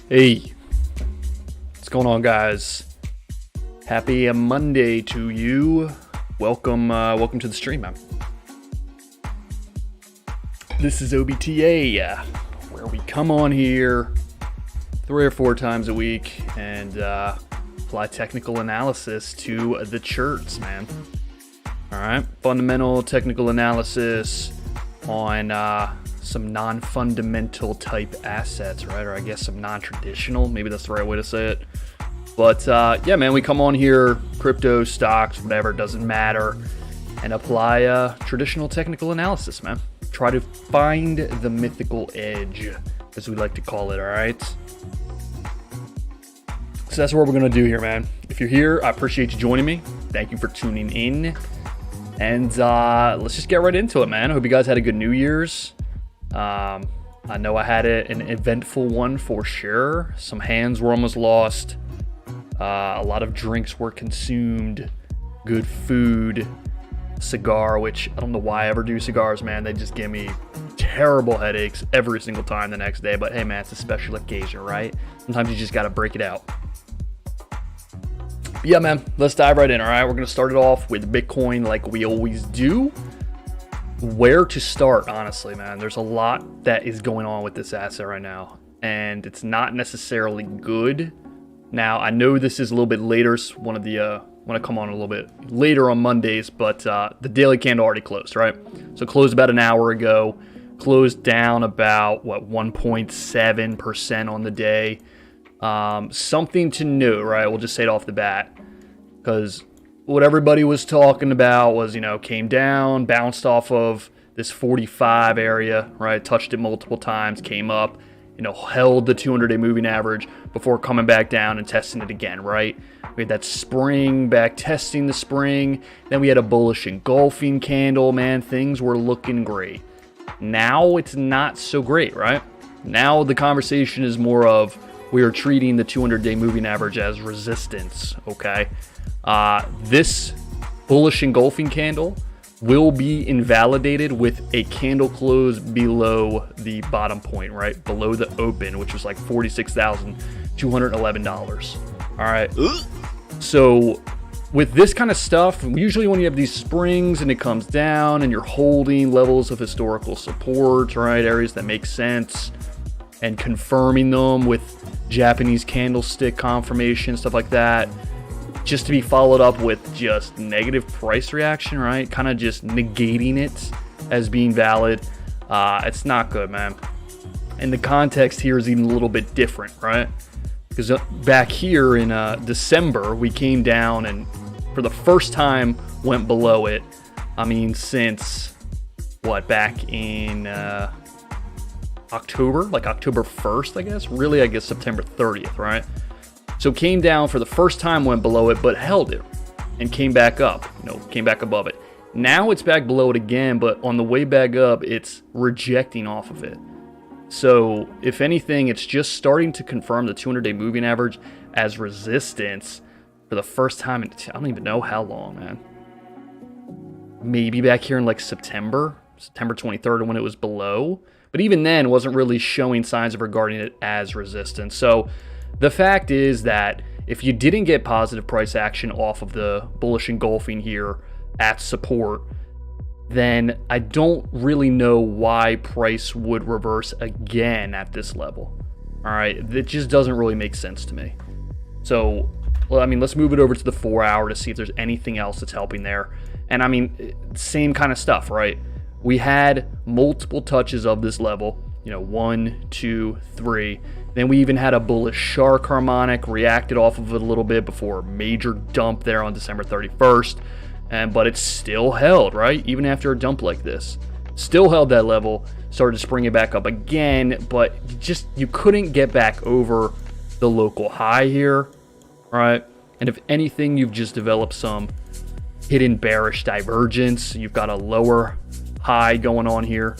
Hey, what's going on, guys? Happy Monday to you. Welcome to the stream, man. This is Obe TA, where we come on here 3 or 4 times a week and apply technical analysis to the charts, man. All right, fundamental technical analysis on some non-fundamental type assets, right? Or I guess some non-traditional, maybe that's the right way to say it. But yeah, man, we come on here, crypto, stocks, whatever, doesn't matter, and apply traditional technical analysis, man. Try to find the mythical edge, as we like to call it, all right? So that's what we're gonna do here, man. If you're here, I appreciate you joining me. Thank you for tuning in. And let's just get right into it, man. I hope you guys had a good New Year's. I know I had an eventful one for sure. Some hands were almost lost. A lot of drinks were consumed. Good food. Cigar, which I don't know why I ever do cigars, man. They just give me terrible headaches every single time the next day. But hey, man, it's a special occasion, right? Sometimes you just got to break it out. But yeah, man, let's dive right in, all right? We're going to start it off with Bitcoin like we always do. Where to start, honestly, man? There's a lot that is going on with this asset right now, and it's not necessarily good. Now, I know this is a little bit later, one of the when I come on a little bit later on Mondays, but the daily candle already closed, right? So closed about an hour ago, closed down about, 1.7% on the day. Something to note, right? We'll just say it off the bat, because what everybody was talking about was, came down, bounced off of this 45 area, right? Touched it multiple times, came up, held the 200-day moving average before coming back down and testing it again, right? We had that spring back testing the spring. Then we had a bullish engulfing candle, man. Things were looking great. Now it's not so great, right? Now the conversation is more of we are treating the 200-day moving average as resistance, okay? This bullish engulfing candle will be invalidated with a candle close below the bottom point, right? Below the open, which was like $46,211. All right. So with this kind of stuff, usually when you have these springs and it comes down and you're holding levels of historical support, right? Areas that make sense and confirming them with Japanese candlestick confirmation, stuff like that, just to be followed up with just negative price reaction, right? Kind of just negating it as being valid. It's not good, man. And the context here is even a little bit different, right? Because back here in December, we came down and for the first time went below it. I mean, since back in October, like October 1st, I guess. Really, I guess September 30th, right? So came down for the first time, went below it, but held it and came back up, came back above it. Now it's back below it again, but on the way back up, it's rejecting off of it. So if anything, it's just starting to confirm the 200-day moving average as resistance for the first time in, I don't even know how long, man. Maybe back here in like September 23rd when it was below. But even then, wasn't really showing signs of regarding it as resistance. So the fact is that if you didn't get positive price action off of the bullish engulfing here at support, then I don't really know why price would reverse again at this level. All right, it just doesn't really make sense to me. So, let's move it over to the 4-hour to see if there's anything else that's helping there. And same kind of stuff, right? We had multiple touches of this level, 1, 2, 3. Then we even had a bullish shark harmonic, reacted off of it a little bit before a major dump there on December 31st. But it still held, right? Even after a dump like this. Still held that level, started to spring it back up again, but you couldn't get back over the local high here, right? And if anything, you've just developed some hidden bearish divergence. You've got a lower high going on here.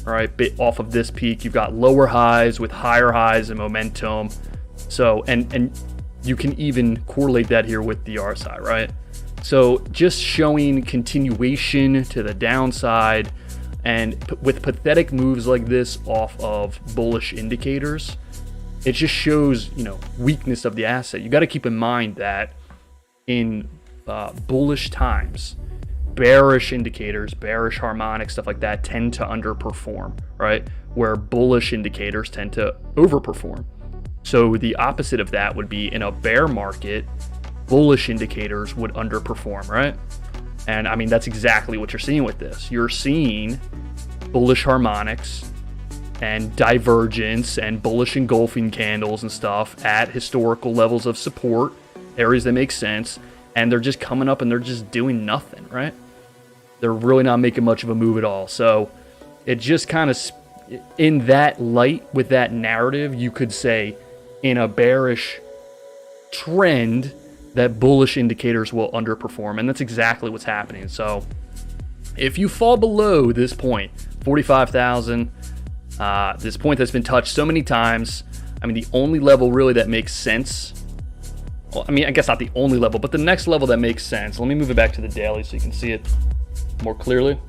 All right, bit off of this peak, you've got lower highs with higher highs and momentum. So, and you can even correlate that here with the RSI, right? So just showing continuation to the downside, and with pathetic moves like this off of bullish indicators, it just shows, you know, weakness of the asset. You got to keep in mind that in bullish times, bearish indicators, bearish harmonics, stuff like that tend to underperform, right? Where bullish indicators tend to overperform. So the opposite of that would be in a bear market, bullish indicators would underperform, right? And I mean, that's exactly what you're seeing with this. You're seeing bullish harmonics and divergence and bullish engulfing candles and stuff at historical levels of support, areas that make sense, and they're just coming up and they're just doing nothing, right? They're really not making much of a move at all. So it just kind of, in that light, with that narrative, you could say in a bearish trend that bullish indicators will underperform, and that's exactly what's happening. So if you fall below this point, 45,000, this point that's been touched so many times, I mean, the only level really that makes sense, well, I mean, I guess not the only level, but the next level that makes sense, let me move it back to the daily so you can see it more clearly.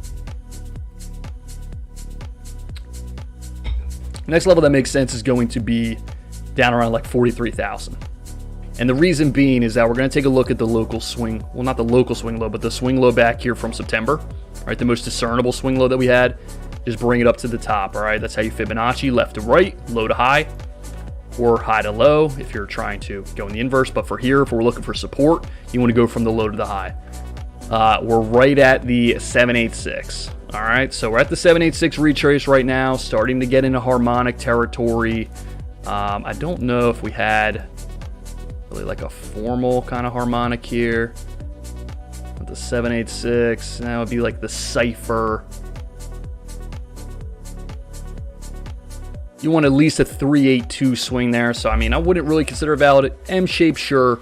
Next level that makes sense is going to be down around like 43,000. And the reason being is that we're going to take a look at the local swing, well, not the local swing low, but the swing low back here from September, right? The most discernible swing low that we had. Just bring it up to the top, all right? That's how you Fibonacci, left to right, low to high, or high to low if you're trying to go in the inverse. But for here, if we're looking for support, you want to go from the low to the high. We're right at the 786. All right, so we're at the 786 retrace right now, starting to get into harmonic territory. I don't know if we had really like a formal kind of harmonic here. At the 786, that would be like the cipher. You want at least a 382 swing there. So, I mean, I wouldn't really consider a valid M-shape, sure.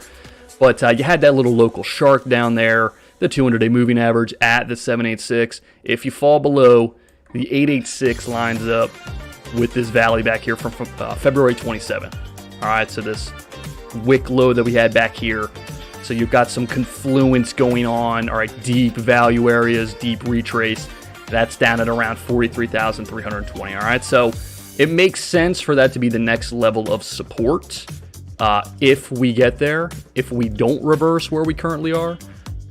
But you had that little local shark down there, the 200-day moving average at the 786. If you fall below, the 886 lines up with this valley back here from February 27th. All right, so this wick low that we had back here. So you've got some confluence going on. All right, deep value areas, deep retrace. That's down at around 43,320. All right, so it makes sense for that to be the next level of support if we get there, if we don't reverse where we currently are.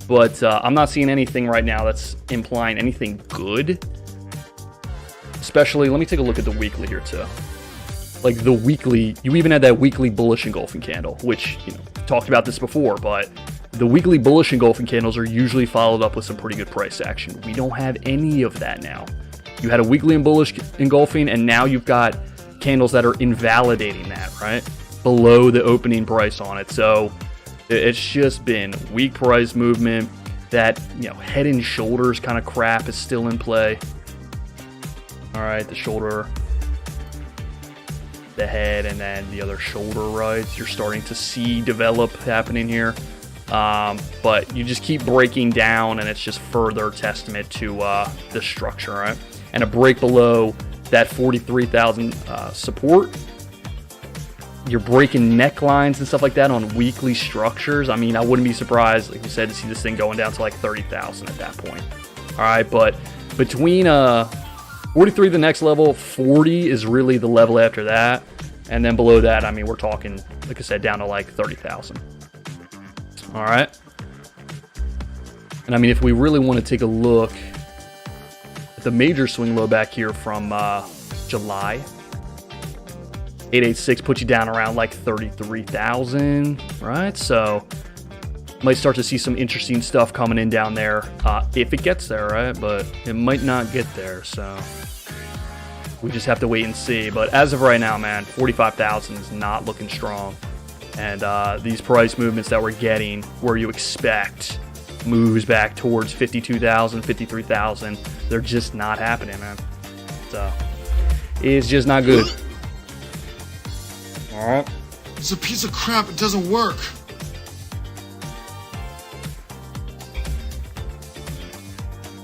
But I'm not seeing anything right now that's implying anything good. Especially, let me take a look at the weekly here too. Like the weekly, you even had that weekly bullish engulfing candle, which, you know, talked about this before, but the weekly bullish engulfing candles are usually followed up with some pretty good price action. We don't have any of that now. You had a weekly and bullish engulfing, and now you've got candles that are invalidating that, right? Below the opening price on it. So it's just been weak price movement. That, you know, head and shoulders kind of crap is still in play. All right, the shoulder, the head, and then the other shoulder, right? You're starting to see develop happening here. But you just keep breaking down, and it's just further testament to the structure, right? And a break below that 43,000 support. You're breaking necklines and stuff like that on weekly structures. I mean, I wouldn't be surprised, like we said, to see this thing going down to like 30,000 at that point. All right, but between 43 the next level, 40 is really the level after that. And then below that, I mean, we're talking, like I said, down to like 30,000. All right. And I mean, if we really want to take a look at the major swing low back here from July, 886 puts you down around like 33,000, right? So might start to see some interesting stuff coming in down there if it gets there, right? But it might not get there, so we just have to wait and see. But as of right now, man, 45,000 is not looking strong. And these price movements that we're getting, where you expect moves back towards 52,000, 53,000, they're just not happening, man. So it's just not good. All right. It's a piece of crap. It doesn't work.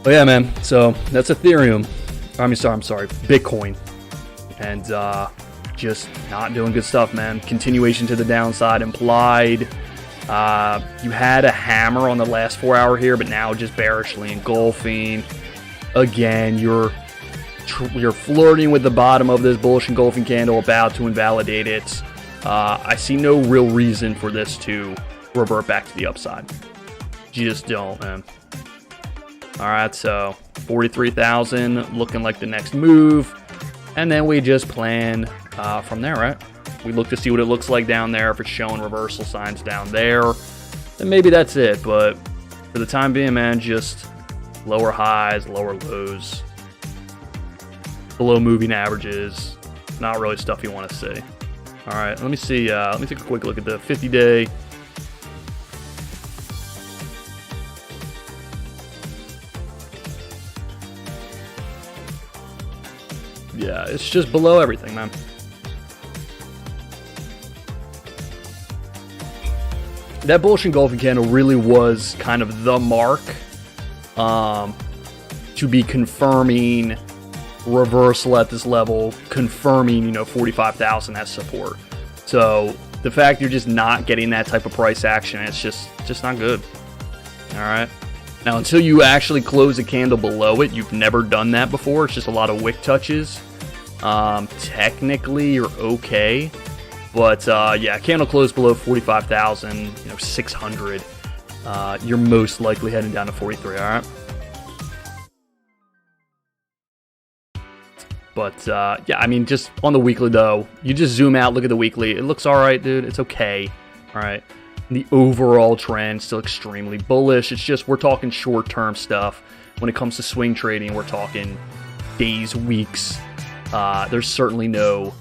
Oh yeah, man. So that's Ethereum. I'm sorry, Bitcoin, and just not doing good stuff, man. Continuation to the downside implied. You had a hammer on the last 4 hour here, but now just bearishly engulfing. Again, you're You're flirting with the bottom of this bullish engulfing candle, about to invalidate it. I see no real reason for this to revert back to the upside. You just don't, man. All right, so 43,000 looking like the next move. And then we just plan from there, right? We look to see what it looks like down there. If it's showing reversal signs down there, then maybe that's it. But for the time being, man, just lower highs, lower lows, below moving averages. Not really stuff you want to see. All right, let me see. Let me take a quick look at the 50-day. Yeah, it's just below everything, man. That bullish engulfing candle really was kind of the mark to be confirming reversal at this level, confirming, 45,000 as support. So the fact you're just not getting that type of price action, it's just not good. All right. Now, until you actually close a candle below it, you've never done that before. It's just a lot of wick touches. Technically, you're okay. But, yeah, candle closed below 45,000, 600. You're most likely heading down to 43, all right? But, yeah, I mean, just on the weekly, though, you just zoom out, look at the weekly. It looks all right, dude. It's okay, all right? The overall trend still extremely bullish. It's just we're talking short-term stuff. When it comes to swing trading, we're talking days, weeks. There's certainly no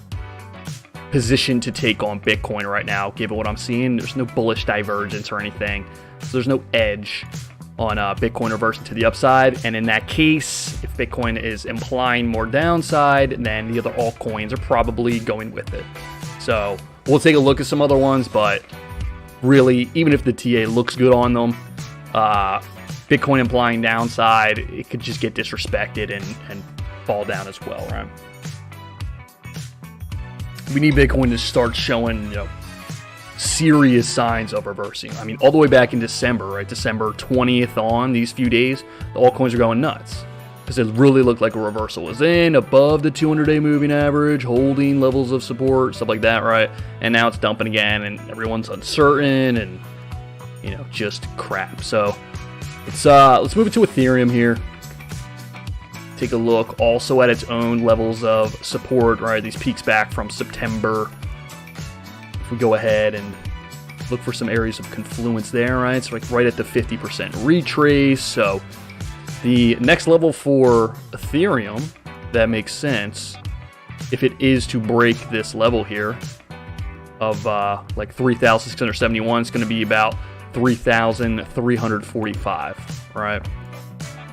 position to take on Bitcoin right now, given what I'm seeing. There's no bullish divergence or anything. So there's no edge on Bitcoin reversing to the upside. And in that case, if Bitcoin is implying more downside, then the other altcoins are probably going with it. So we'll take a look at some other ones, but really, even if the TA looks good on them, Bitcoin implying downside, it could just get disrespected and fall down as well, right? We need Bitcoin to start showing, serious signs of reversing. I mean, all the way back in December, right? December 20th on, these few days, the altcoins are going nuts. Because it really looked like a reversal was in, above the 200-day moving average, holding levels of support, stuff like that, right? And now it's dumping again, and everyone's uncertain, and, just crap. So, let's move it to Ethereum here. Take a look also at its own levels of support, right? These peaks back from September. If we go ahead and look for some areas of confluence there, right? It's like right at the 50% retrace. So the next level for Ethereum that makes sense, if it is to break this level here of like 3,671, it's going to be about 3,345, right?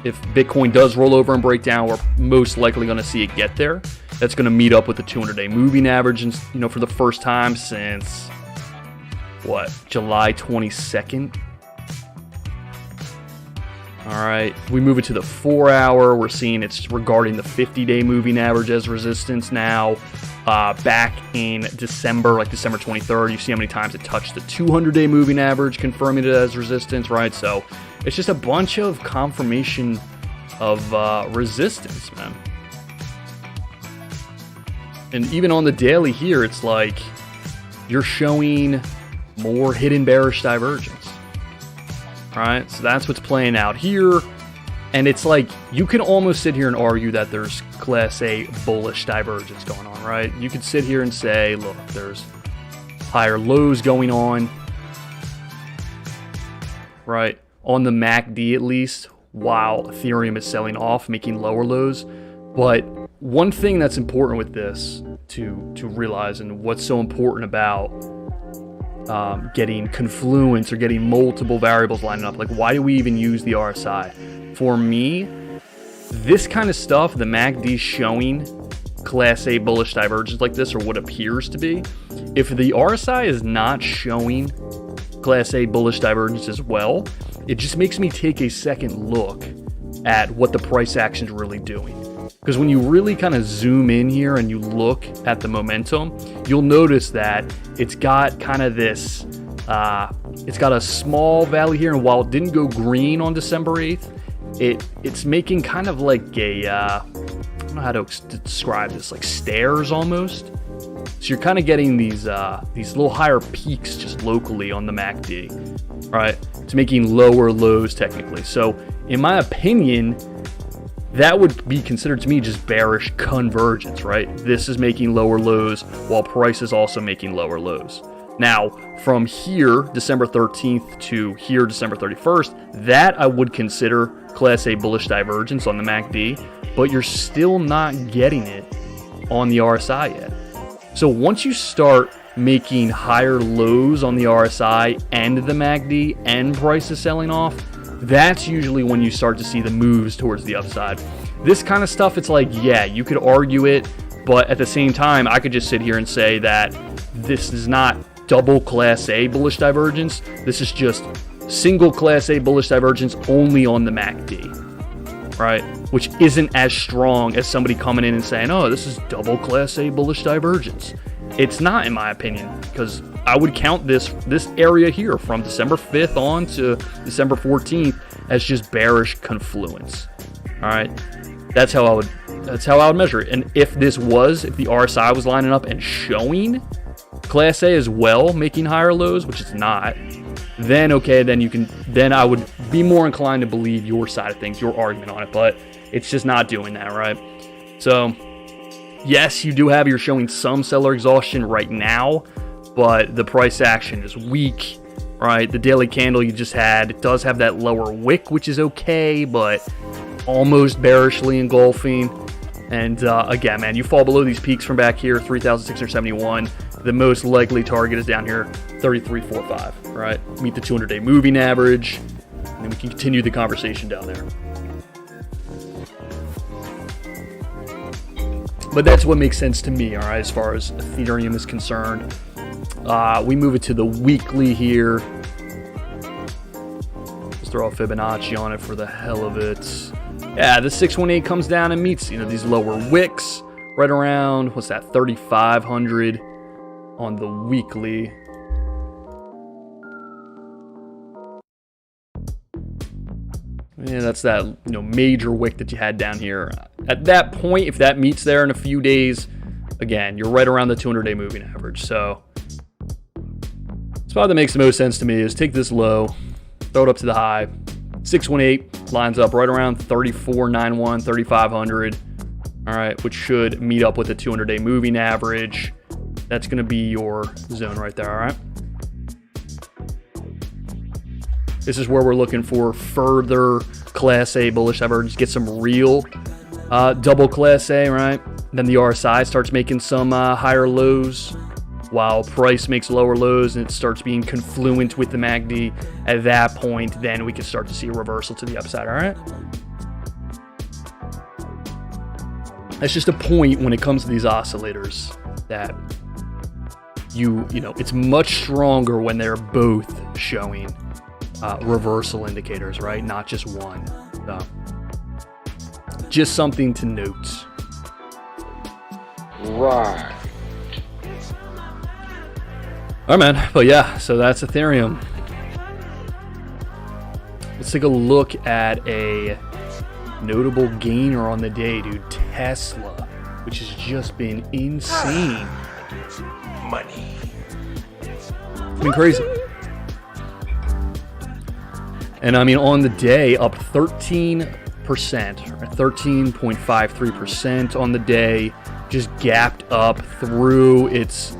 If Bitcoin does roll over and break down, we're most likely going to see it get there. That's going to meet up with the 200-day moving average, and for the first time since July 22nd. All right, we move it to the 4-hour. We're seeing it's regarding the 50-day moving average as resistance now. Back in December, like December 23rd, you see how many times it touched the 200-day moving average, confirming it as resistance, right? So it's just a bunch of confirmation of resistance, man. And even on the daily here, it's like you're showing more hidden bearish divergence, right? So that's what's playing out here. And it's like you can almost sit here and argue that there's Class A bullish divergence going on, right? You could sit here and say, look, there's higher lows going on, right? On the MACD at least, while Ethereum is selling off, making lower lows. But one thing that's important with this to realize, and what's so important about getting confluence or getting multiple variables lining up, like why do we even use the RSI? For me, this kind of stuff, the MACD showing Class A bullish divergence like this, or what appears to be, if the RSI is not showing Class A bullish divergence as well, it just makes me take a second look at what the price action is really doing. Because when you really kind of zoom in here and you look at the momentum, you'll notice that it's got kind of this, it's got a small valley here, and while it didn't go green on December 8th, it's making kind of like a, know how to describe this, like stairs almost. So you're kind of getting these little higher peaks just locally on the MACD, right? It's making lower lows technically. So in my opinion, that would be considered to me just bearish convergence, right? This is making lower lows while price is also making lower lows. Now, from here, December 13th to here, December 31st, that I would consider Class A bullish divergence on the MACD, but you're still not getting it on the RSI yet. So once you start making higher lows on the RSI and the MACD and price is selling off, that's usually when you start to see the moves towards the upside. This kind of stuff, it's like, yeah, you could argue it, but at the same time, I could just sit here and say that this is not double Class A bullish divergence. This is just single Class A bullish divergence only on the MACD, right? Which isn't as strong as somebody coming in and saying, oh, this is double Class A bullish divergence. It's not, in my opinion, because I would count this area here from December 5th on to December 14th as just bearish confluence. All right, that's how I would measure it. And if the RSI was lining up and showing Class A as well making higher lows, which it's not, then okay, then I would be more inclined to believe your side of things, your argument on it. But it's just not doing that, right? So yes, you're showing some seller exhaustion right now, but the price action is weak, right? The daily candle you just had, it does have that lower wick, which is okay, but almost bearishly engulfing. And again, man, you fall below these peaks from back here, 3,671. The most likely target is down here, 33.45, right? Meet the 200-day moving average, and then we can continue the conversation down there. But that's what makes sense to me, all right, as far as Ethereum is concerned. We move it to the weekly here. Let's throw a Fibonacci on it for the hell of it. Yeah, the 618 comes down and meets, these lower wicks right around, 3,500 on the weekly. Yeah, that's that major wick that you had down here. At that point, if that meets there in a few days, again, you're right around the 200-day moving average. So the spot that makes the most sense to me is take this low, throw it up to the high. 618 lines up right around 3491, 3500. All right, which should meet up with the 200-day moving average. That's going to be your zone right there, all right? This is where we're looking for further Class A bullish divergence, get some real double Class A, right? Then the RSI starts making some higher lows, while price makes lower lows and it starts being confluent with the MACD. At that point, then we can start to see a reversal to the upside, all right? That's just a point when it comes to these oscillators that it's much stronger when they're both showing reversal indicators, right? Not just one. So, just something to note. Right. All right, man. But yeah, so that's Ethereum. Let's take a look at a notable gainer on the day, dude. Tesla, which has just been insane. Money. It's been crazy. And I mean, on the day, up 13%, 13.53% on the day, just gapped up through its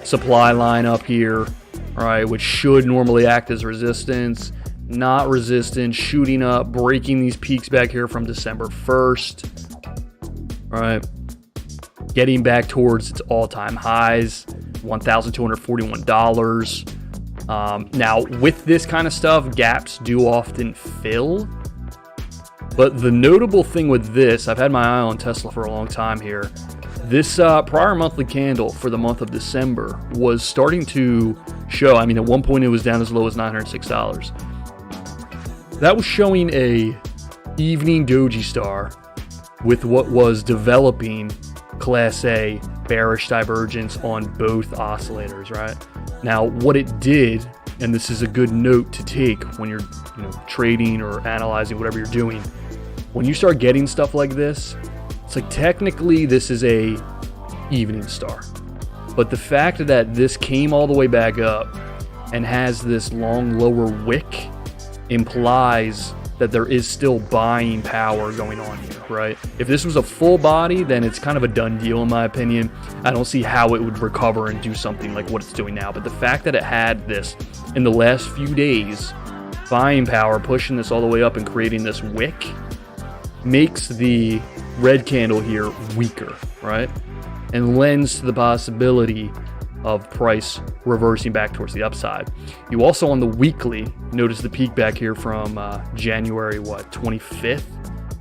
supply line up here, right, which should normally act as resistance. Not resistance, shooting up, breaking these peaks back here from December 1st, right, getting back towards its all-time highs, $1,241. Now, with this kind of stuff, gaps do often fill. But the notable thing with this, I've had my eye on Tesla for a long time here. This prior monthly candle for the month of December was starting to show, I mean, at one point it was down as low as $906. That was showing a evening doji star with what was developing Class A bearish divergence on both oscillators, right? Now, what it did, and this is a good note to take when you're trading or analyzing whatever you're doing, when you start getting stuff like this, It's like technically this is a evening star. But the fact that this came all the way back up and has this long lower wick implies that there is still buying power going on here, right? If this was a full body, then it's kind of a done deal in my opinion. I don't see how it would recover and do something like what it's doing now. But the fact that it had this in the last few days, buying power, pushing this all the way up and creating this wick, makes the red candle here weaker, right? And lends to the possibility of price reversing back towards the upside. You also on the weekly notice the peak back here from January 25th,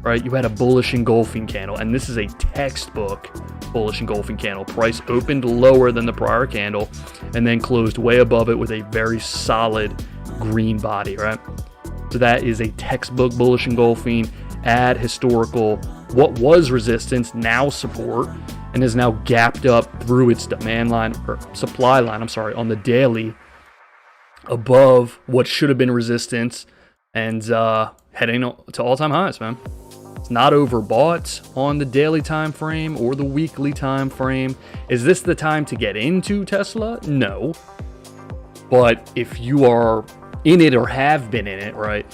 right? You had a bullish engulfing candle, and this is a textbook bullish engulfing candle. Price opened lower than the prior candle and then closed way above it with a very solid green body, right? So that is a textbook bullish engulfing. Add historical, what was resistance, now support, and is now gapped up through its demand line, or supply line, on the daily, above what should have been resistance, and heading to all-time highs, man. It's not overbought on the daily time frame or the weekly time frame. Is this the time to get into Tesla? No. But if you are in it or have been in it, right,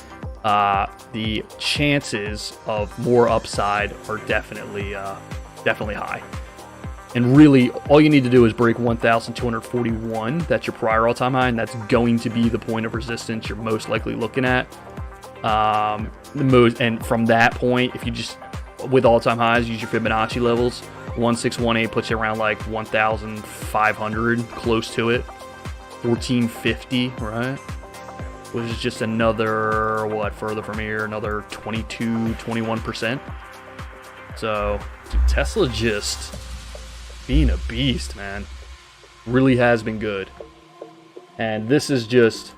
the chances of more upside are definitely high. And really, all you need to do is break 1,241. That's your prior all-time high, and that's going to be the point of resistance you're most likely looking at. And from that point, if you just, with all-time highs, use your Fibonacci levels. 1618 puts you around like 1,500, close to it. 1450, right? Which is just another, further from here, another 21%. So, dude, Tesla just being a beast, man. Really has been good. And this is just,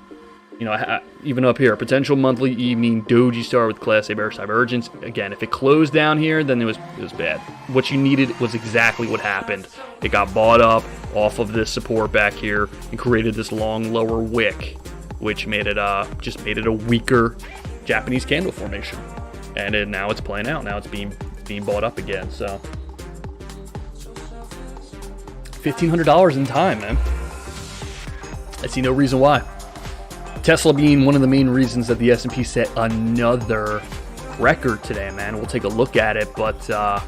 even up here, potential monthly evening doji star with Class A bearish divergence. Again, if it closed down here, then it was bad. What you needed was exactly what happened. It got bought up off of this support back here and created this long lower wick, which made it a weaker Japanese candle formation. And now it's playing out. Now it's being bought up again. So $1,500 in time, man. I see no reason why. Tesla being one of the main reasons that the S&P set another record today, man. We'll take a look at it, but god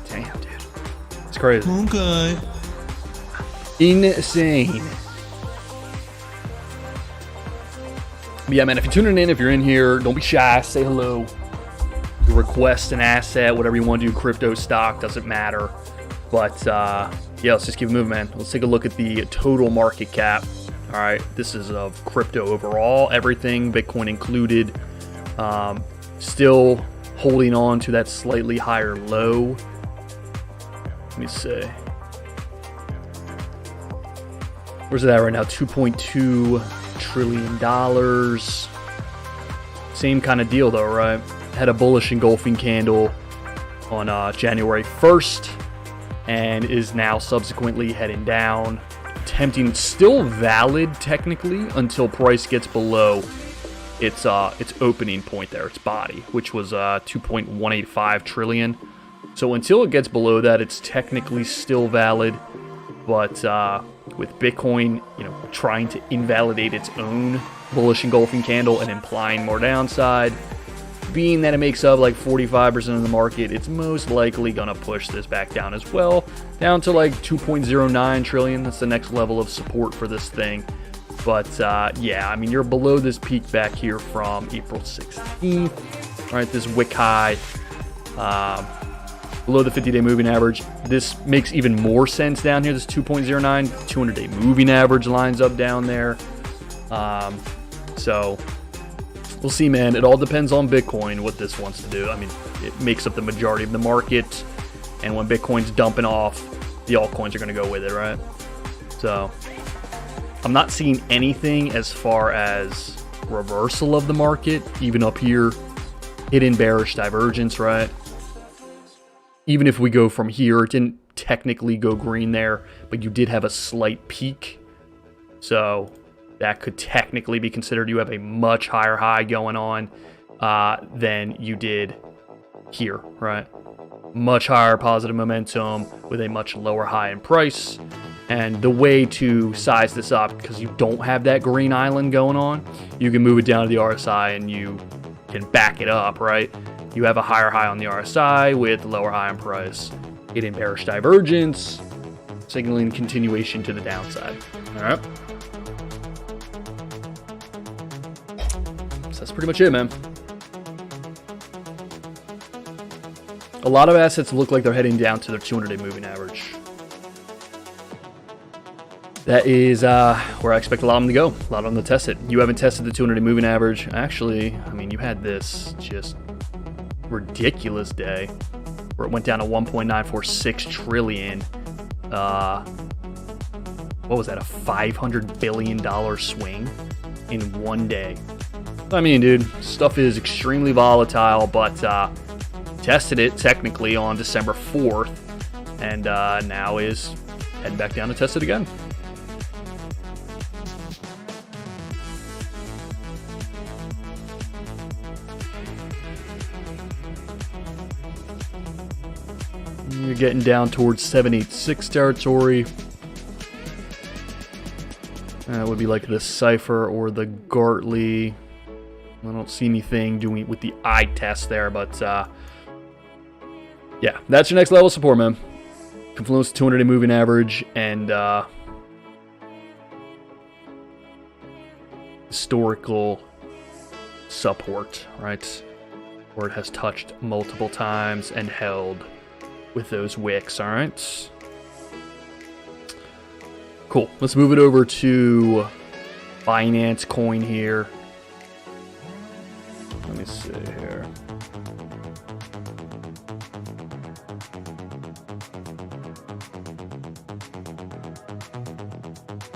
damn, dude, it's crazy. Okay. Insane. But yeah, man, if you're tuning in, if you're in here, don't be shy. Say hello. Request an asset, whatever you want to do, crypto, stock, doesn't matter. But yeah, let's just keep moving, man. Let's take a look at the total market cap. All right, this is of crypto overall, everything, Bitcoin included. Still holding on to that slightly higher low. Let me see. Where's it at right now? $2.2 trillion. Same kind of deal though, right? Had a bullish engulfing candle on January 1st and is now subsequently heading down. Tempting, still valid technically until price gets below its opening point there, its body, which was 2.185 trillion. So until it gets below that, it's technically still valid. But with Bitcoin, trying to invalidate its own bullish engulfing candle and implying more downside, being that it makes up like 45% of the market, it's most likely gonna push this back down as well, down to like 2.09 trillion. That's the next level of support for this thing. But yeah, I mean, you're below this peak back here from April 16th. All right, this wick high, below the 50-day moving average. This makes even more sense down here. This 2.09, 200-day moving average lines up down there. So we'll see, man. It all depends on Bitcoin, what this wants to do. I mean, it makes up the majority of the market, and when Bitcoin's dumping off, the altcoins are going to go with it, right? So I'm not seeing anything as far as reversal of the market, even up here, hidden bearish divergence, right? Even if we go from here, it didn't technically go green there, but you did have a slight peak. So that could technically be considered you have a much higher high going on than you did here, right? much higher positive momentum with a much lower high in price. And the way to size this up, because you don't have that green island going on, you can move it down to the RSI and you can back it up, right? You have a higher high on the RSI with lower high in price, getting bearish divergence, signaling continuation to the downside. All right. So that's pretty much it, man. A lot of assets look like they're heading down to their 200-day moving average. That is where I expect a lot of them to go. A lot of them to test it. You haven't tested the 200-day moving average. Actually, I mean, you had this just ridiculous day where it went down to 1.946 trillion. What was that? A $500 billion swing in one day. I mean, dude, stuff is extremely volatile, but tested it technically on December 4th, and now is heading back down to test it again. You're getting down towards 786 territory. That would be like the Cypher or the Gartley. I don't see anything doing with the eye test there, but yeah, that's your next level of support, man. Confluence 200-day moving average and historical support, right? Where it has touched multiple times and held with those wicks, all right? Cool. Let's move it over to Binance coin here. Let me see here.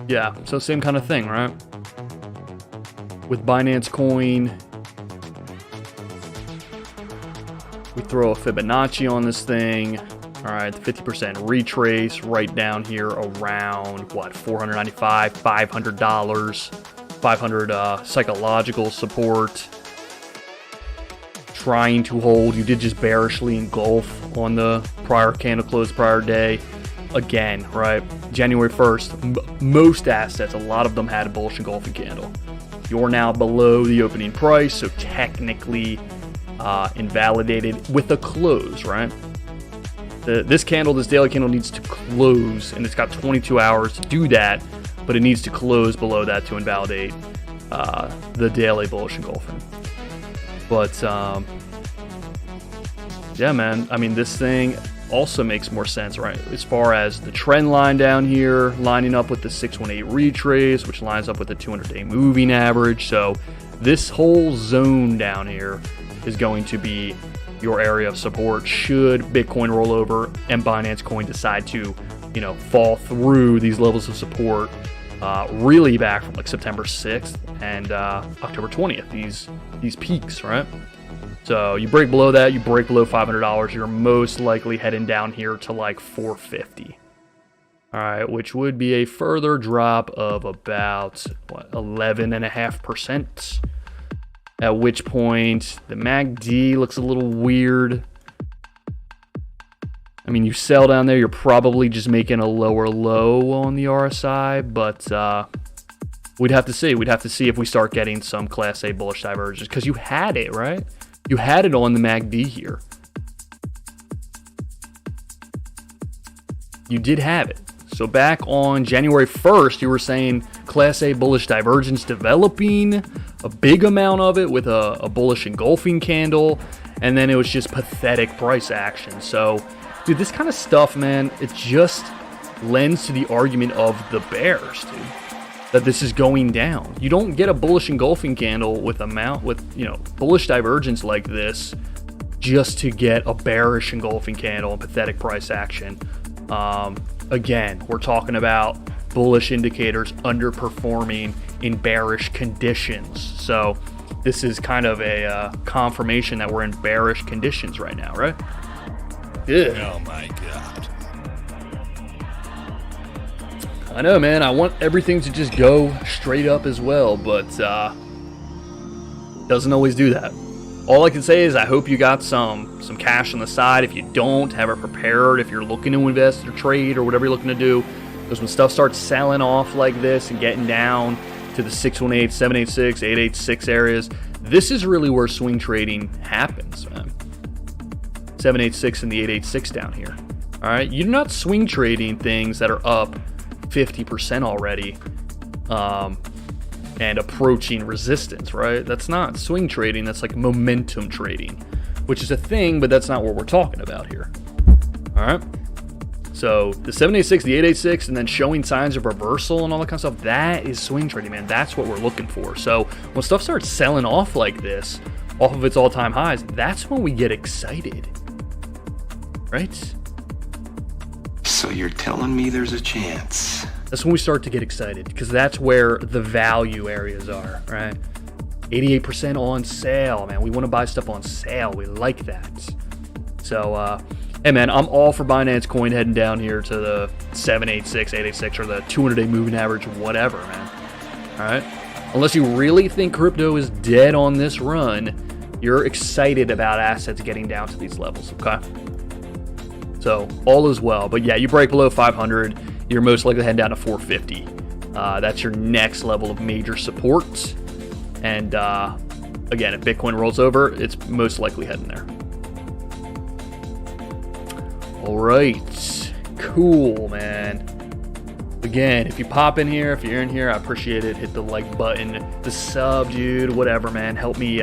Yeah, so same kind of thing, right? With Binance coin, we throw a Fibonacci on this thing. All right, the 50% retrace right down here around, what, $495, $500, 500 psychological support. Trying to hold. You did just bearishly engulf on the prior candle close, prior day. Again, right? January 1st, most assets, a lot of them had a bullish engulfing candle. You're now below the opening price, so technically invalidated with a close, right? This daily candle needs to close, and it's got 22 hours to do that, but it needs to close below that to invalidate the daily bullish engulfing. But yeah, man, I mean, this thing also makes more sense, right? As far as the trend line down here, lining up with the 618 retrace, which lines up with the 200-day moving average. So this whole zone down here is going to be your area of support should Bitcoin roll over and Binance coin decide to, you know, fall through these levels of support really back from like September 6th and October 20th, these peaks, right? So you break below that, you break below $500, you're most likely heading down here to like 450. All right, which would be a further drop of about, what, 11.5%. At which point the MACD looks a little weird. I mean, you sell down there, you're probably just making a lower low on the RSI, but we'd have to see. We'd have to see if we start getting some Class A bullish divergence, because you had it, right? You had it on the MACD here. You did have it. So back on January 1st, you were saying Class A bullish divergence developing, a big amount of it with a bullish engulfing candle, and then it was just pathetic price action. So, dude, this kind of stuff, man, it just lends to the argument of the bears, dude, that this is going down. You don't get a bullish engulfing candle with bullish divergence like this just to get a bearish engulfing candle and pathetic price action. Again, we're talking about bullish indicators underperforming in bearish conditions. So this is kind of a confirmation that we're in bearish conditions right now, right? Yeah. Oh my God. I know, man. I want everything to just go straight up as well, but doesn't always do that. all I can say is I hope you got some cash on the side. If you don't, have it prepared. If you're looking to invest or trade or whatever you're looking to do, because when stuff starts selling off like this and getting down to the 618, 786, 886 areas, this is really where swing trading happens, man. 786 and the 886 down here. All right, you're not swing trading things that are up 50% already and approaching resistance, right? That's not swing trading. That's like momentum trading, which is a thing, but that's not what we're talking about here. All right. So the 786, the 886, and then showing signs of reversal and all that kind of stuff, that is swing trading, man. That's what we're looking for. So when stuff starts selling off like this, off of its all-time highs, that's when we get excited, right? So you're telling me there's a chance? That's when we start to get excited, because that's where the value areas are, right? 88% on sale, man. We want to buy stuff on sale. We like that. So, hey, man, I'm all for Binance Coin heading down here to the 786, 886, or the 200-day moving average, whatever, man. All right? Unless you really think crypto is dead on this run, you're excited about assets getting down to these levels, okay? So, all is well. But, yeah, you break below 500, you're most likely heading down to 450. That's your next level of major support. And, again, if Bitcoin rolls over, it's most likely heading there. All right, cool, man. Again, if you pop in here, if you're in here, I appreciate it. Hit the like button, the sub, dude, whatever, man. Help me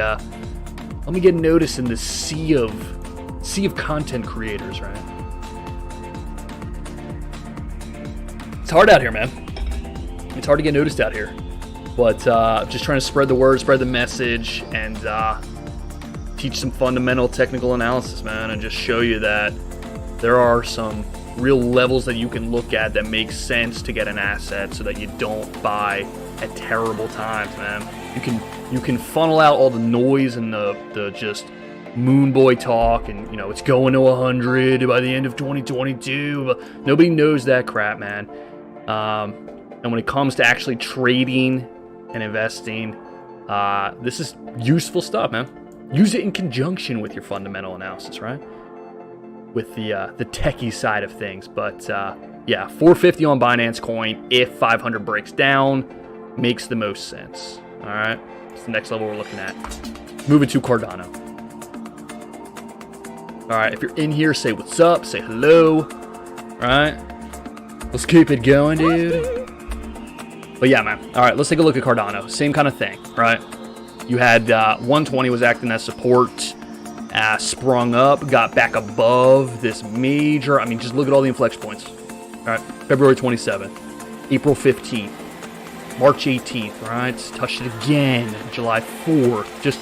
get noticed in the sea of content creators, right? It's hard out here, man. It's hard to get noticed out here, but just trying to spread the word, spread the message, and teach some fundamental technical analysis, man, and just show you that there are some real levels that you can look at that make sense to get an asset so that you don't buy at terrible times, man. You can funnel out all the noise and the just moon boy talk and, you know, it's going to 100 by the end of 2022. But nobody knows that crap, man. And when it comes to actually trading and investing, this is useful stuff, man. Use it in conjunction with your fundamental analysis, right? With the techie side of things. But yeah, 450 on Binance Coin if 500 breaks down makes the most sense. All right, it's the next level we're looking at. Moving to Cardano. All right, if you're in here, say what's up, say hello. All right, let's keep it going, dude. But yeah, man. All right, let's take a look at Cardano. Same kind of thing, right? You had 120 was acting as support. Sprung up, got back above this major, I mean, just look at all the inflection points. All right, February 27th, April 15th, March 18th, right? Touched it again, July 4th. Just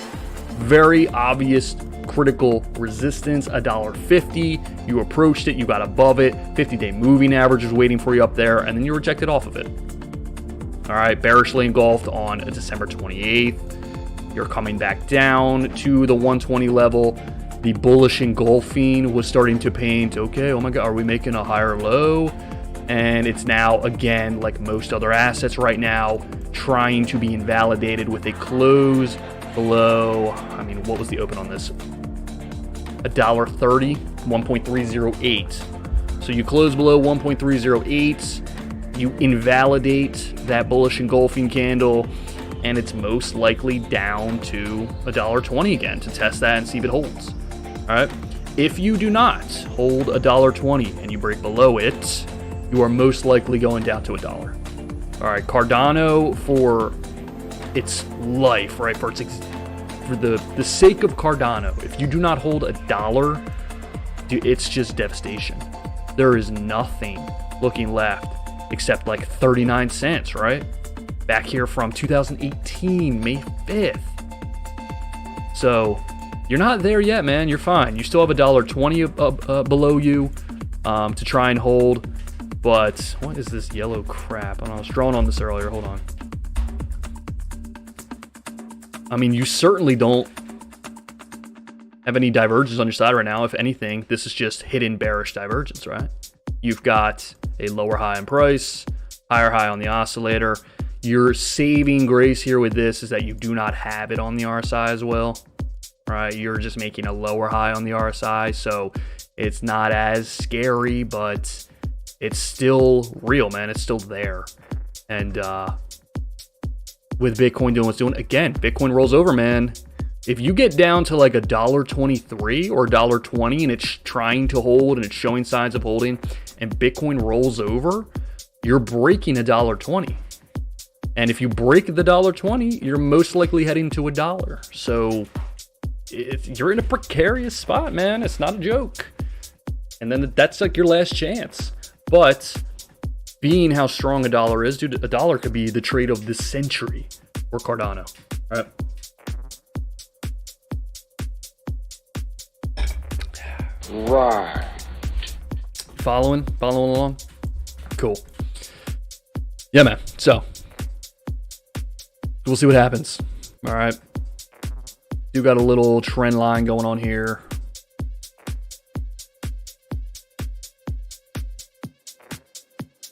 very obvious critical resistance, $1.50. You approached it, you got above it. 50-day moving average was waiting for you up there, and then you rejected off of it. All right, bearishly engulfed on December 28th. You're coming back down to the 120 level. The bullish engulfing was starting to paint, okay, oh my God, are we making a higher low? And it's now, again, like most other assets right now, trying to be invalidated with a close below, I mean, what was the open on this? $1.30, 1.308. So you close below 1.308, you invalidate that bullish engulfing candle, and it's most likely down to $1.20 again to test that and see if it holds. All right. If you do not hold $1.20 and you break below it, you are most likely going down to $1. All right. Cardano, for its life, right? For the sake of Cardano, if you do not hold $1, dude, it's just devastation. There is nothing looking left except like 39 cents, right? Back here from 2018, May 5th. So you're not there yet, man. You're fine. You still have $1.20 below you to try and hold. But what is this yellow crap? I was drawing on this earlier. Hold on. I mean, you certainly don't have any divergence on your side right now. If anything, this is just hidden bearish divergence, right? You've got a lower high in price, higher high on the oscillator. Your saving grace here with this is that you do not have it on the RSI as well. right? You're just making a lower high on the RSI, so it's not as scary, but it's still real, man. It's still there. And with Bitcoin doing what's doing, again, Bitcoin rolls over, man. If you get down to like $1.23 or $1.20 and it's trying to hold and it's showing signs of holding and Bitcoin rolls over, you're breaking $1.20. And if you break the $1.20, you're most likely heading to $1. So you're in a precarious spot, man. It's not a joke. And then that's like your last chance. But being how strong $1 is, dude, $1 could be the trade of the century for Cardano. All right. Right. Following along? Cool. Yeah, man. So we'll see what happens. All right. You got a little trend line going on here.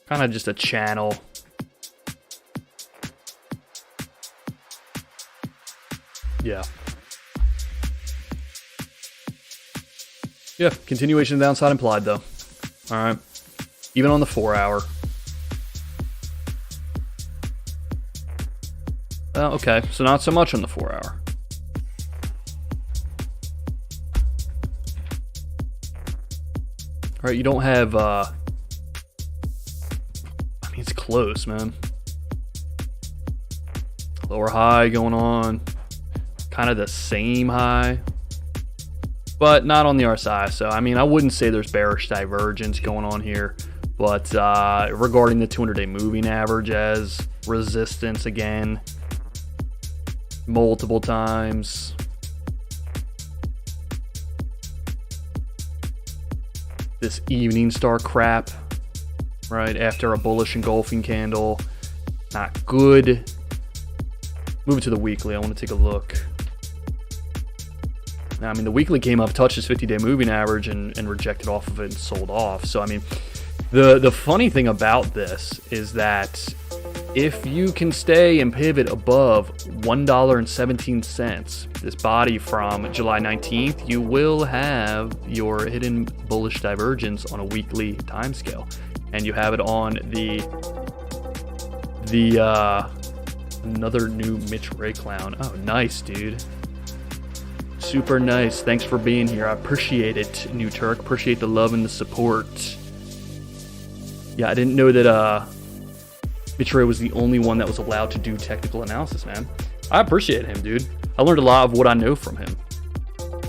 Kind of just a channel. Yeah. Yeah, continuation of downside implied though. All right. Even on the 4 hour. Okay, so not so much on the 4 hour. All right, you don't have, I mean, it's close, man. Lower high going on. Kind of the same high. But not on the RSI. So, I mean, I wouldn't say there's bearish divergence going on here. But regarding the 200-day moving average as resistance again, multiple times. This evening star crap, right after a bullish engulfing candle. Not good. Move it to the weekly. I want to take a look. Now, I mean, the weekly came up, touched this 50-day moving average and rejected off of it and sold off. So, I mean, the funny thing about this is that if you can stay and pivot above $1.17, this body from July 19th, you will have your hidden bullish divergence on a weekly timescale. And you have it on the another new Mitch Ray clown. Oh, nice, dude. Super nice. Thanks for being here. I appreciate it, New Turk. Appreciate the love and the support. Yeah, I didn't know that Mitch Ray was the only one that was allowed to do technical analysis, man. I appreciate him, dude. I learned a lot of what I know from him.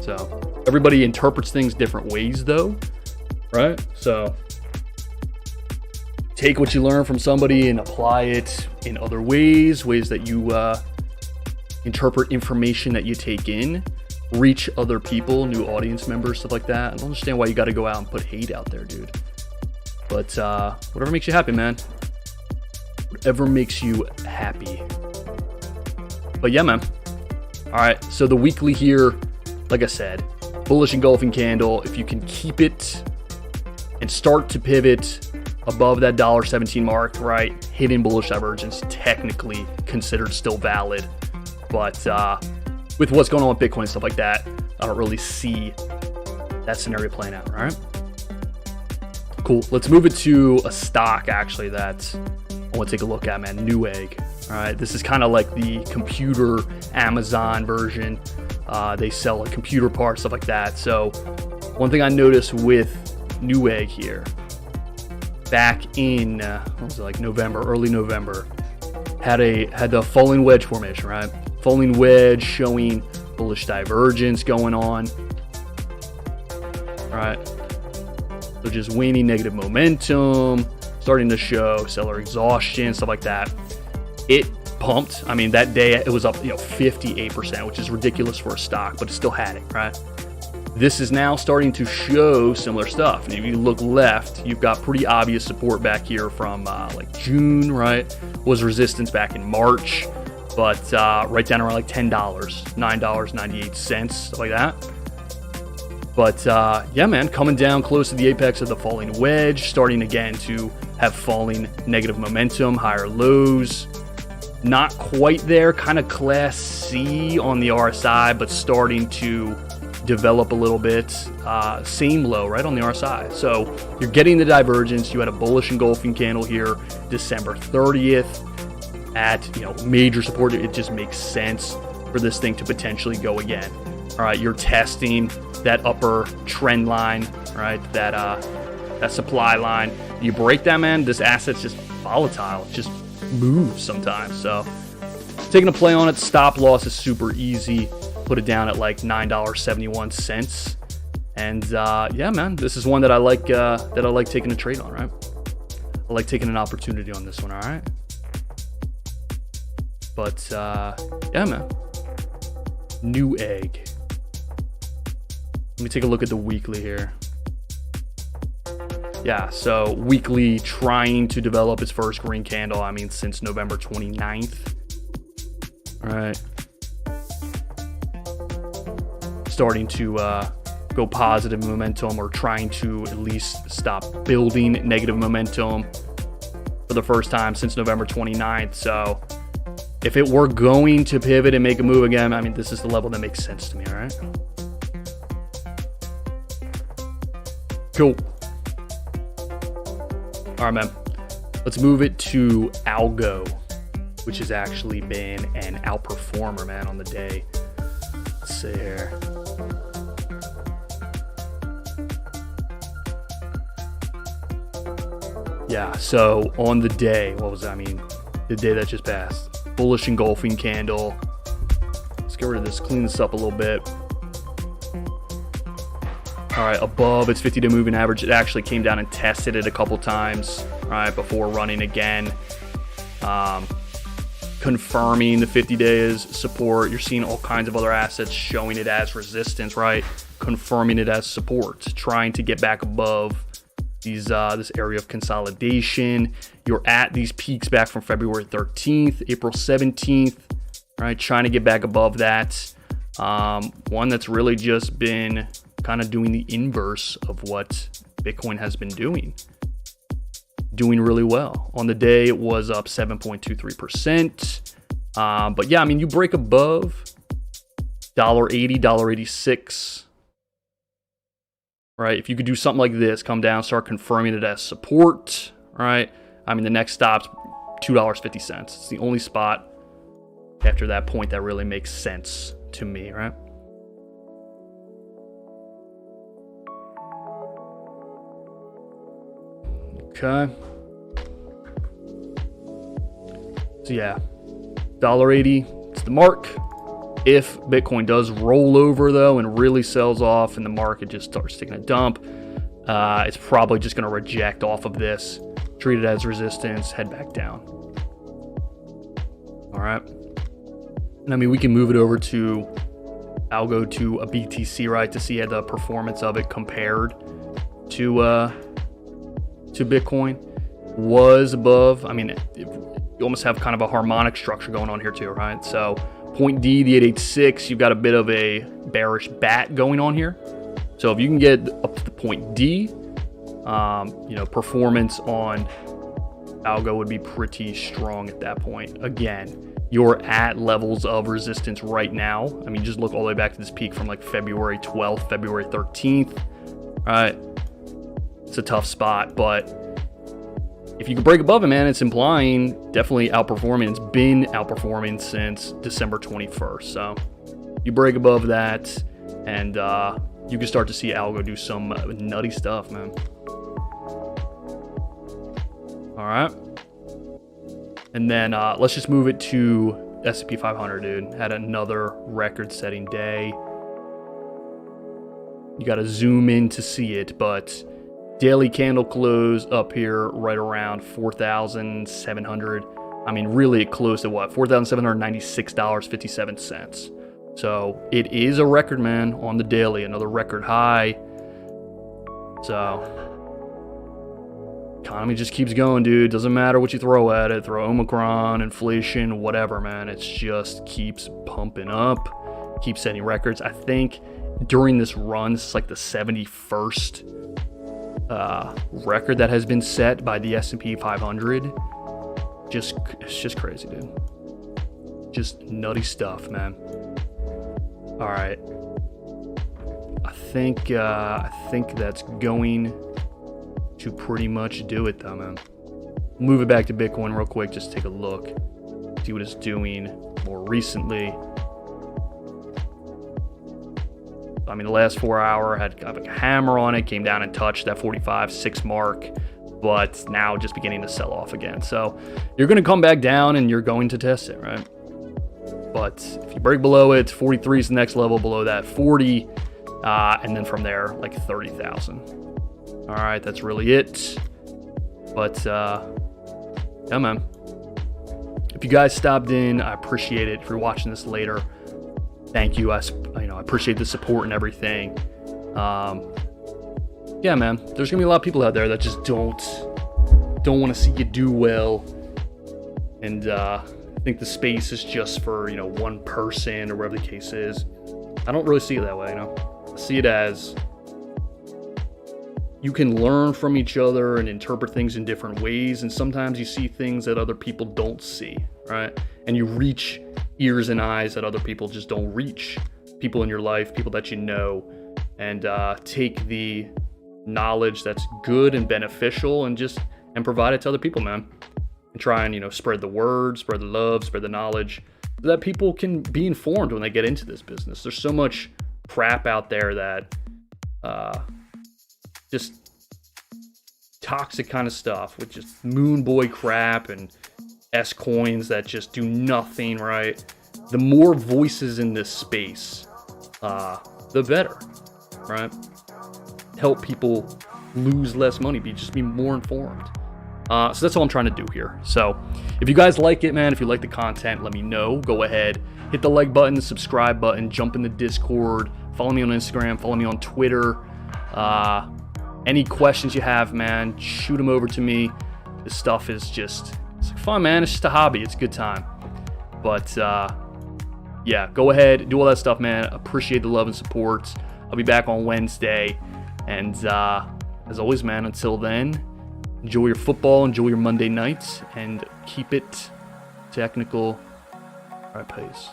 So, everybody interprets things different ways, though, right? So, take what you learn from somebody and apply it in other ways that you interpret information that you take in, reach other people, new audience members, stuff like that. I don't understand why you got to go out and put hate out there, dude. But whatever makes you happy, man. Whatever makes you happy. But yeah, man. All right, so the weekly here, like I said, bullish engulfing candle. If you can keep it and start to pivot above that $1.17 mark, right? Hidden bullish divergence, technically considered still valid. But with what's going on with Bitcoin and stuff like that, I don't really see that scenario playing out, all right? Cool. Let's move it to a stock, actually, that I want to take a look at, man. Newegg. All right. This is kind of like the computer Amazon version. They sell like computer parts, stuff like that. So one thing I noticed with Newegg here, back in what was it, like November, early November, had the falling wedge formation, right? Falling wedge showing bullish divergence going on. All right. So just waning negative momentum, starting to show seller exhaustion, stuff like that. It pumped. I mean, that day it was up, 58%, which is ridiculous for a stock, but it still had it, right? This is now starting to show similar stuff. And if you look left, you've got pretty obvious support back here from like June, right? Was resistance back in March, but right down around like $10, $9.98, stuff like that. But yeah, man, coming down close to the apex of the falling wedge, starting again to have falling negative momentum, higher lows. Not quite there, kind of class C on the RSI, but starting to develop a little bit. Same low right on the RSI. So you're getting the divergence. You had a bullish engulfing candle here December 30th at major support. It just makes sense for this thing to potentially go again. All right, you're testing that upper trend line, right? That supply line. You break that, man, this asset's just volatile. It just moves sometimes. So taking a play on it, stop loss is super easy. Put it down at like $9.71. And yeah, man, this is one that I like taking a trade on, right? I like taking an opportunity on this one, all right? But yeah, man. New egg. Let me take a look at the weekly here. Yeah, so weekly trying to develop its first green candle, since November 29th. All right. Starting to go positive momentum, or trying to at least stop building negative momentum for the first time since November 29th. So if it were going to pivot and make a move again, this is the level that makes sense to me, all right? Cool. All right, man. Let's move it to Algo, which has actually been an outperformer, man, on the day. Let's see here. Yeah, so on the day, what was that? The day that just passed. Bullish engulfing candle. Let's get rid of this, clean this up a little bit. All right, above its 50-day moving average. It actually came down and tested it a couple times, right, before running again. Confirming the 50 days support. You're seeing all kinds of other assets showing it as resistance, right? Confirming it as support, trying to get back above these this area of consolidation. You're at these peaks back from February 13th, April 17th, right? Trying to get back above that. One that's really just been kind of doing the inverse of what Bitcoin has been doing. Doing really well. On the day, it was up 7.23%. But yeah, you break above $1.80, $1.86. Right? If you could do something like this, come down, start confirming it as support. Right? The next stop's $2.50. It's the only spot after that point that really makes sense to me, right? Okay. So yeah, $1.80, it's the mark. If Bitcoin does roll over though and really sells off and the market just starts taking a dump, it's probably just going to reject off of this, treat it as resistance, head back down. All right. And we can move it over to Algo, to a BTC, right, to see how the performance of it compared to Bitcoin. Was above. You almost have kind of a harmonic structure going on here too, right? So point D, the 886, you've got a bit of a bearish bat going on here. So if you can get up to the point D, performance on Algo would be pretty strong at that point. Again, you're at levels of resistance right now. Just look all the way back to this peak from like February 12th, February 13th, right? It's a tough spot, but if you can break above it, man, it's implying definitely outperforming. It's been outperforming since December 21st. So you break above that, and you can start to see Algo do some nutty stuff, man. All right. And then let's just move it to S&P 500, dude. Had another record-setting day. You got to zoom in to see it, but daily candle close up here right around 4,700. Really it closed at what? $4,796.57. So it is a record, man, on the daily, another record high. So economy just keeps going, dude. Doesn't matter what you throw at it. Throw Omicron, inflation, whatever, man. It just keeps pumping up, keeps setting records. I think during this run, this is like the 71st record that has been set by the S&P 500. It's just crazy, dude. Just nutty stuff, man. All right. I think that's going to pretty much do it, though, man. Move it back to Bitcoin real quick. Just take a look, see what it's doing more recently. I mean, the last 4 hour had kind of like a hammer on it, came down and touched that 45.6 mark, but now just beginning to sell off again. So you're going to come back down and you're going to test it, right? But if you break below it, 43 is the next level, below that 40, and then from there, like 30,000. All right, that's really it. But yeah, man. If you guys stopped in, I appreciate it. If you're watching this later, thank you. I appreciate the support and everything. Yeah, man. There's gonna be a lot of people out there that just don't want to see you do well, and I think the space is just for one person or whatever the case is. I don't really see it that way. I see it as you can learn from each other and interpret things in different ways, and sometimes you see things that other people don't see, right? And you reach ears and eyes that other people just don't reach. People in your life, people that you know, and take the knowledge that's good and beneficial and provide it to other people, man. And try and spread the word, spread the love, spread the knowledge, so that people can be informed when they get into this business. There's so much crap out there that just toxic kind of stuff with just moon boy crap and S coins that just do nothing, right? The more voices in this space, the better, right? Help people lose less money, be more informed. So that's all I'm trying to do here. So if you guys like it, man, if you like the content, let me know. Go ahead, hit the like button, the subscribe button, jump in the Discord, follow me on Instagram, follow me on Twitter. Any questions you have, man, shoot them over to me. This stuff is it's like fun, man. It's just a hobby. It's a good time. But yeah, go ahead, do all that stuff, man. Appreciate the love and support. I'll be back on Wednesday. And as always, man, until then, enjoy your football, enjoy your Monday nights, and keep it technical. All right, peace.